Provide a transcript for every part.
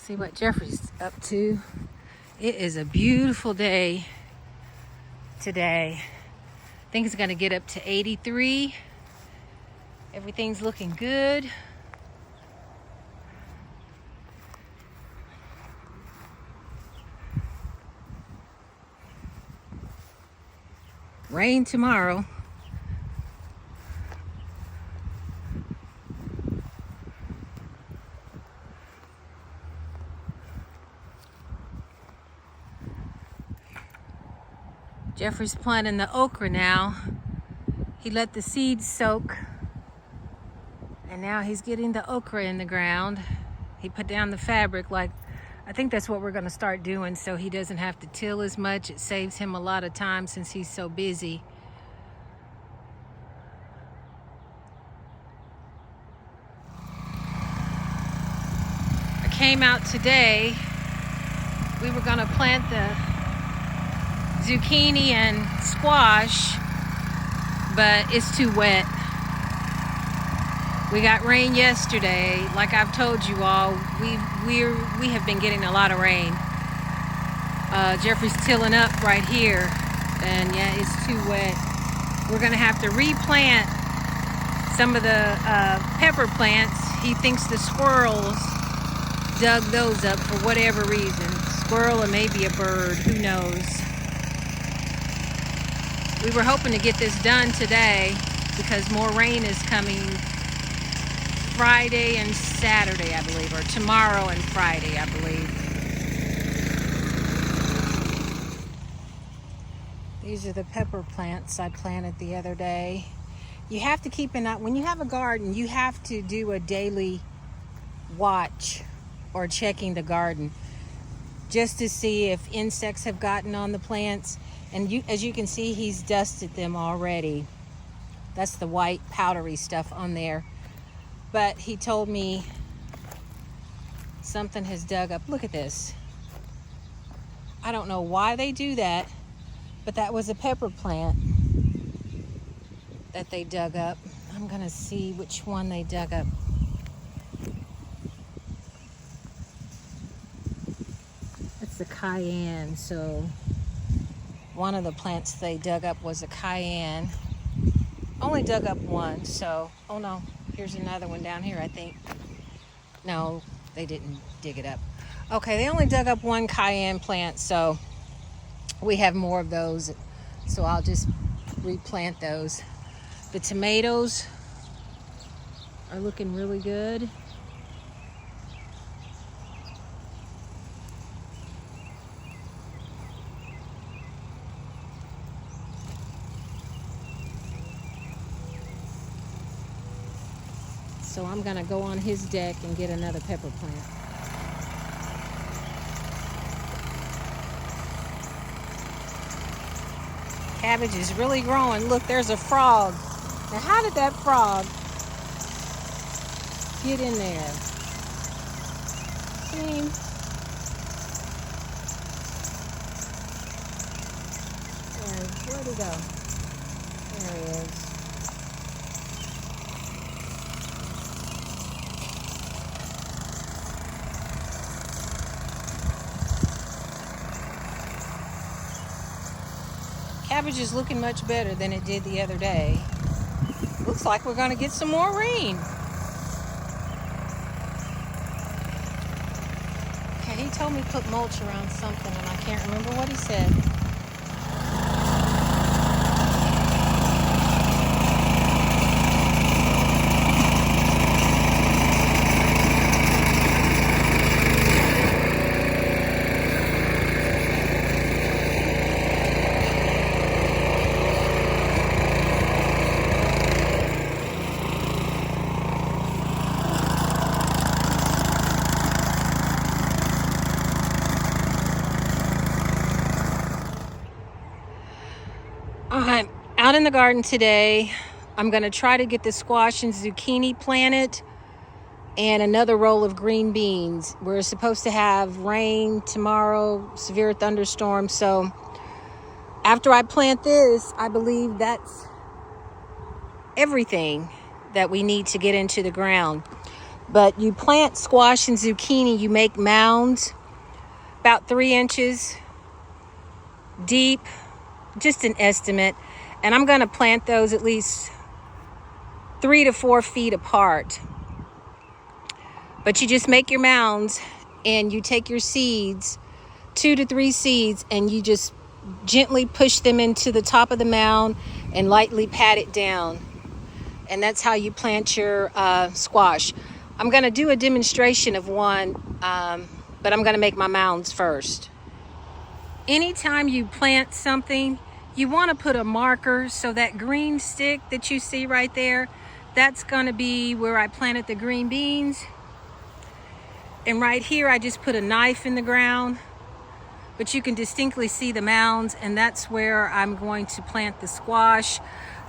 See what Jeffrey's up to. It is a beautiful day today. I think it's going to get up to 83. Everything's looking good. Rain tomorrow. Jeffrey's planting the okra now. He let the seeds soak, and now he's getting the okra in the ground. He put down the fabric, like I think that's what we're going to start doing, so he doesn't have to till as much. It saves him a lot of time since he's so busy. I came out today. We were going to plant the zucchini and squash, but it's too wet. We got rain yesterday. Like I've told you all, we have been getting a lot of rain. Jeffrey's tilling up right here, and yeah, it's too wet. We're gonna have to replant some of the pepper plants. He thinks the squirrels dug those up for whatever reason. Squirrel or maybe a bird, who knows. We were hoping to get this done today because more rain is coming Friday and Saturday, I believe, or tomorrow and Friday, I believe. These are the pepper plants I planted the other day. You have to keep an eye, when you have a garden, you have to do a daily watch or checking the garden just to see if insects have gotten on the plants. And as you can see, he's dusted them already. That's the white powdery stuff on there. But he told me something has dug up. Look at this. I don't know why they do that, but that was a pepper plant that they dug up. I'm gonna see which one they dug up. It's the cayenne, so one of the plants they dug up was a cayenne. Only dug up one, so, oh no, here's another one down here, I think. No, they didn't dig it up. Okay, they only dug up one cayenne plant, so we have more of those, so I'll just replant those. The tomatoes are looking really good. So I'm gonna go on his deck and get another pepper plant. Cabbage is really growing. Look, there's a frog. Now, how did that frog get in there? See? Where'd he go? There he is. Cabbage is looking much better than it did the other day. Looks like we're going to get some more rain. Okay, he told me to put mulch around something, and I can't remember what he said. I'm out in the garden today. I'm going to try to get the squash and zucchini planted and another roll of green beans. We're supposed to have rain tomorrow, severe thunderstorm. So after I plant this, I believe that's everything that we need to get into the ground. But you plant squash and zucchini, you make mounds about 3 inches deep, just an estimate. And I'm going to plant those at least 3 to 4 feet apart. But you just make your mounds and you take your seeds, 2 to 3 seeds, and you just gently push them into the top of the mound and lightly pat it down. And that's how you plant your squash. I'm going to do a demonstration of one, but I'm going to make my mounds first. Anytime you plant something, you want to put a marker, so that green stick that you see right there, that's going to be where I planted the green beans. And right here, I just put a knife in the ground, but you can distinctly see the mounds, and that's where I'm going to plant the squash.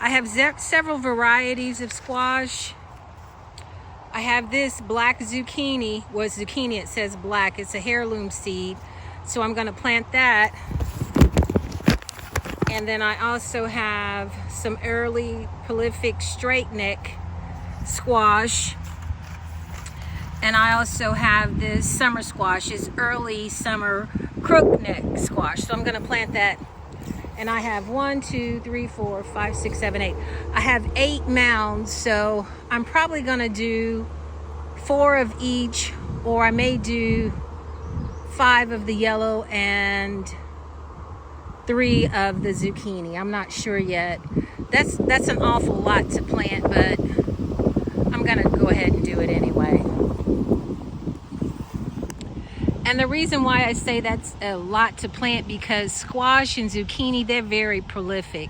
I have several varieties of squash. I have this black zucchini. Well, it's zucchini, it says black. It's a heirloom seed. So I'm going to plant that. And then I also have some early prolific straight neck squash. And I also have this summer squash, is early summer crook neck squash. So I'm going to plant that. And I have 1, 2, 3, 4, 5, 6, 7, 8. I have 8 mounds, so I'm probably going to do 4 of each, or I may do 5 of the yellow and 3 of the zucchini. I'm not sure yet. That's an awful lot to plant, but I'm going to go ahead and do it anyway. And the reason why I say that's a lot to plant, because squash and zucchini, they're very prolific.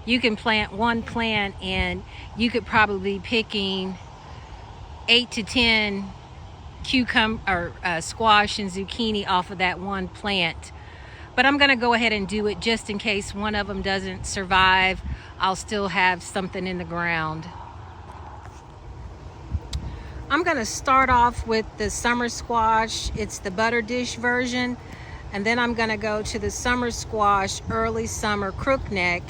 You can plant one plant and you could probably be picking 8 to 10 squash and zucchini off of that one plant. But I'm going to go ahead and do it just in case one of them doesn't survive. I'll still have something in the ground. I'm going to start off with the summer squash. It's the butter dish version. And then I'm going to go to the summer squash, early summer crook neck.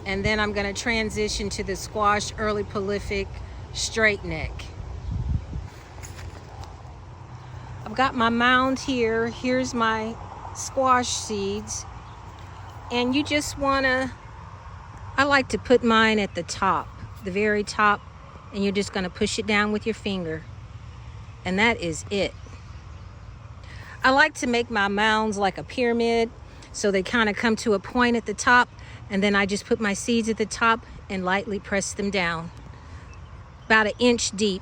And then I'm going to transition to the squash, early prolific straight neck. I've got my mound here. Here's my squash seeds. And you just want to, I like to put mine at the top, the very top. And you're just going to push it down with your finger. And that is it. I like to make my mounds like a pyramid, so they kind of come to a point at the top, and then I just put my seeds at the top and lightly press them down. About 1 inch deep.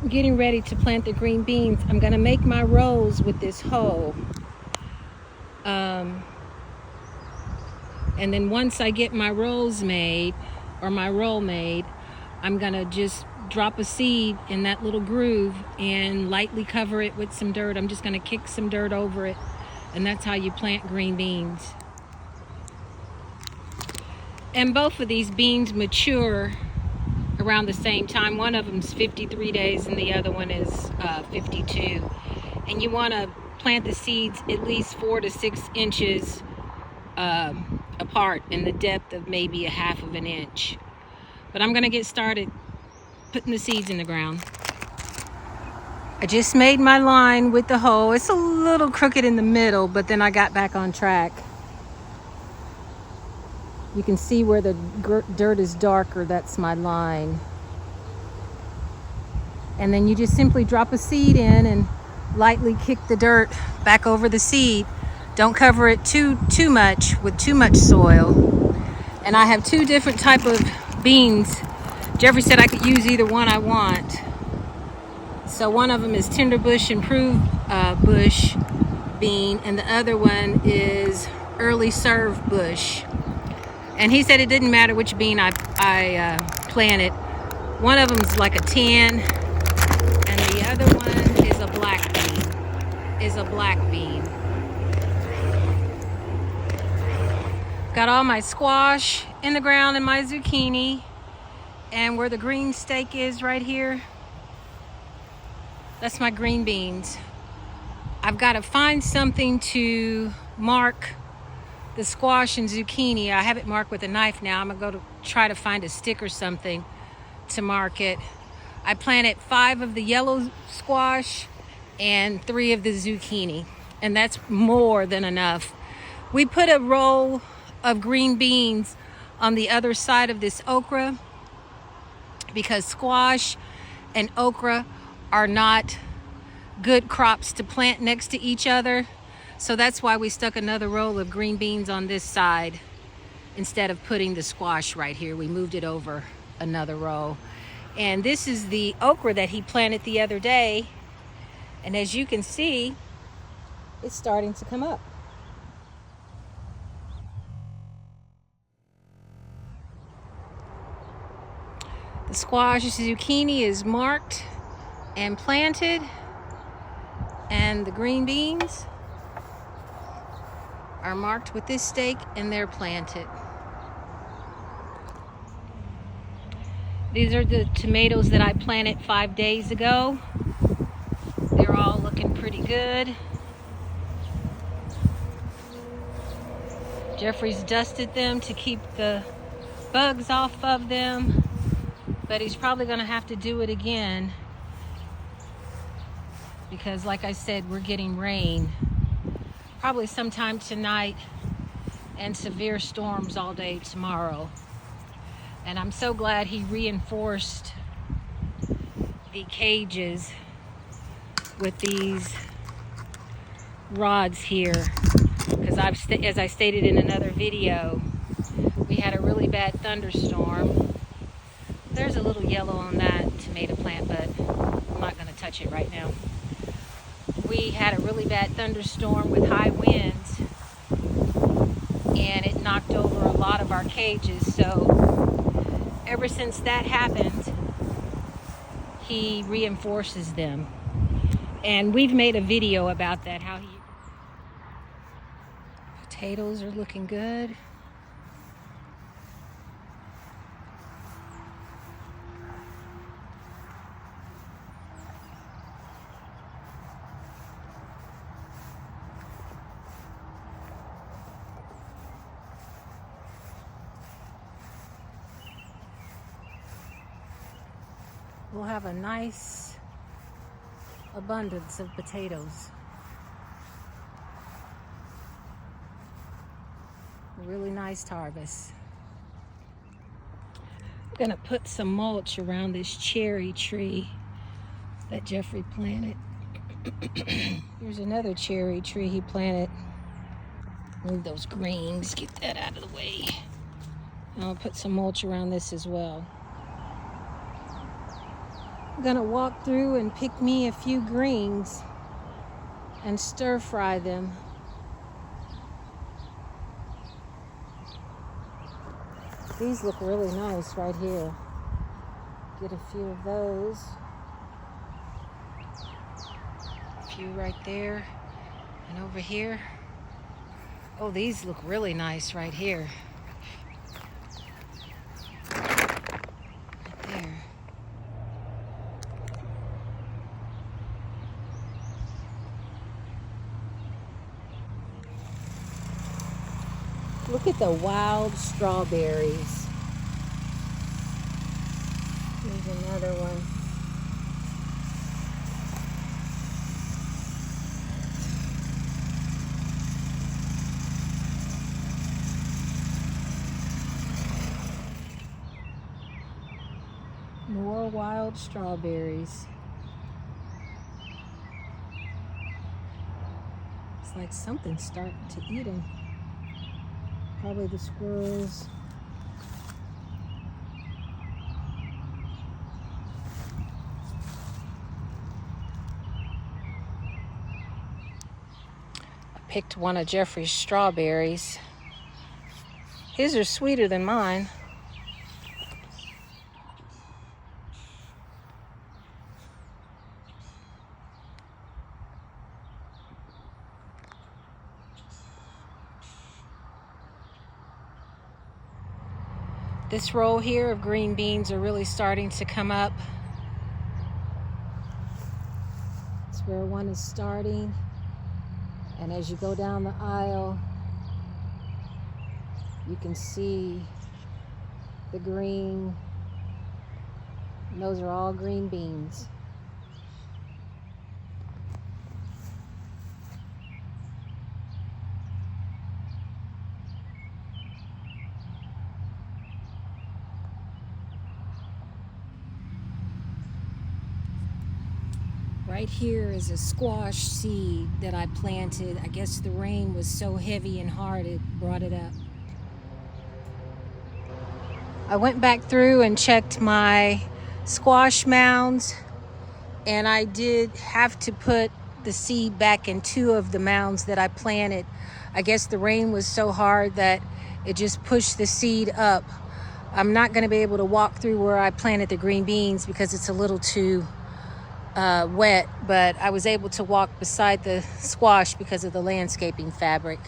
I'm getting ready to plant the green beans. I'm going to make my rows with this hoe. And then once I get my rows made, or my roll made, I'm gonna just drop a seed in that little groove and lightly cover it with some dirt. I'm just gonna kick some dirt over it, and that's how you plant green beans. And both of these beans mature around the same time. One of them's 53 days and the other one is 52. And you want to plant the seeds at least 4 to 6 inches apart, in the depth of maybe 1/2 inch. But I'm going to get started putting the seeds in the ground. I just made my line with the hoe. It's a little crooked in the middle, but then I got back on track. You can see where the dirt is darker. That's my line. And then you just simply drop a seed in and lightly kick the dirt back over the seed. Don't cover it too much with too much soil. And I have 2 different type of beans. Jeffrey said I could use either one I want. So one of them is tender bush improved bush bean, and the other one is early serve bush. And he said it didn't matter which bean I planted. One of them's like a tan, and the other one is a black bean. Got all my squash in the ground and my zucchini. And where the green stake is right here, that's my green beans. I've got to find something to mark the squash and zucchini. I have it marked with a knife now. I'm going to go to try to find a stick or something to market. I planted 5 of the yellow squash and 3 of the zucchini, and that's more than enough. We put a row of green beans on the other side of this okra because squash and okra are not good crops to plant next to each other. So that's why we stuck another row of green beans on this side instead of putting the squash right here. We moved it over another row. And this is the okra that he planted the other day. And as you can see, it's starting to come up. The squash zucchini is marked and planted, and the green beans are marked with this stake and they're planted. These are the tomatoes that I planted 5 days ago. They're all looking pretty good. Jeffrey's dusted them to keep the bugs off of them, but he's probably going to have to do it again because, like I said, we're getting rain probably sometime tonight and severe storms all day tomorrow. And I'm so glad he reinforced the cages with these rods here, because as I stated in another video, we had a really bad thunderstorm. There's a little yellow on that tomato plant, but I'm not going to touch it right now. We had a really bad thunderstorm with high winds, and it knocked over a lot of our cages. So ever since that happened, he reinforces them. And we've made a video about that, how he... Potatoes are looking good. We'll have a nice abundance of potatoes. A really nice harvest. I'm gonna put some mulch around this cherry tree that Jeffrey planted. Here's another cherry tree he planted. Move those greens, get that out of the way. And I'll put some mulch around this as well. I'm gonna walk through and pick me a few greens and stir fry them. These look really nice right here. Get a few of those. A few right there and over here. Oh, these look really nice right here. Right there. Look at the wild strawberries. Here's another one. More wild strawberries. It's like something's starting to eat them. Probably the squirrels. I picked one of Jeffrey's strawberries. His are sweeter than mine. This row here of green beans are really starting to come up. That's where one is starting. And as you go down the aisle, you can see the green And those are all green beans. Right here is a squash seed that I planted. I guess the rain was so heavy and hard it brought it up. I went back through and checked my squash mounds, and I did have to put the seed back in 2 of the mounds that I planted. I guess the rain was so hard that it just pushed the seed up. I'm not going to be able to walk through where I planted the green beans because it's a little too wet, but I was able to walk beside the squash because of the landscaping fabric.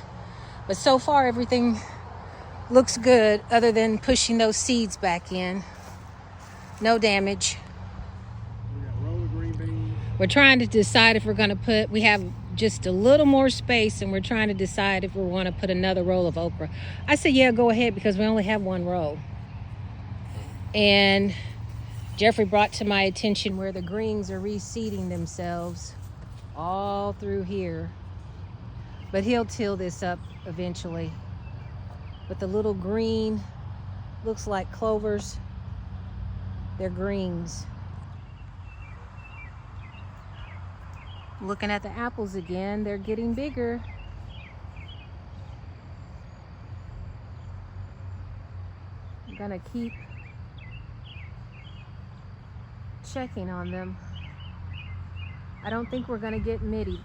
But so far everything looks good other than pushing those seeds back in. No damage. We got a roll of green beans. We're trying to decide if we're going to put, we have just a little more space, and we're trying to decide if we want to put another roll of okra. I said, yeah, go ahead, because we only have 1 row. And Jeffrey brought to my attention where the greens are reseeding themselves all through here. But he'll till this up eventually. But the little green looks like clovers. They're greens. Looking at the apples again, they're getting bigger. I'm gonna keep checking on them. I don't think we're gonna get many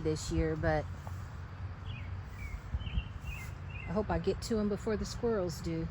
this year, but I hope I get to them before the squirrels do.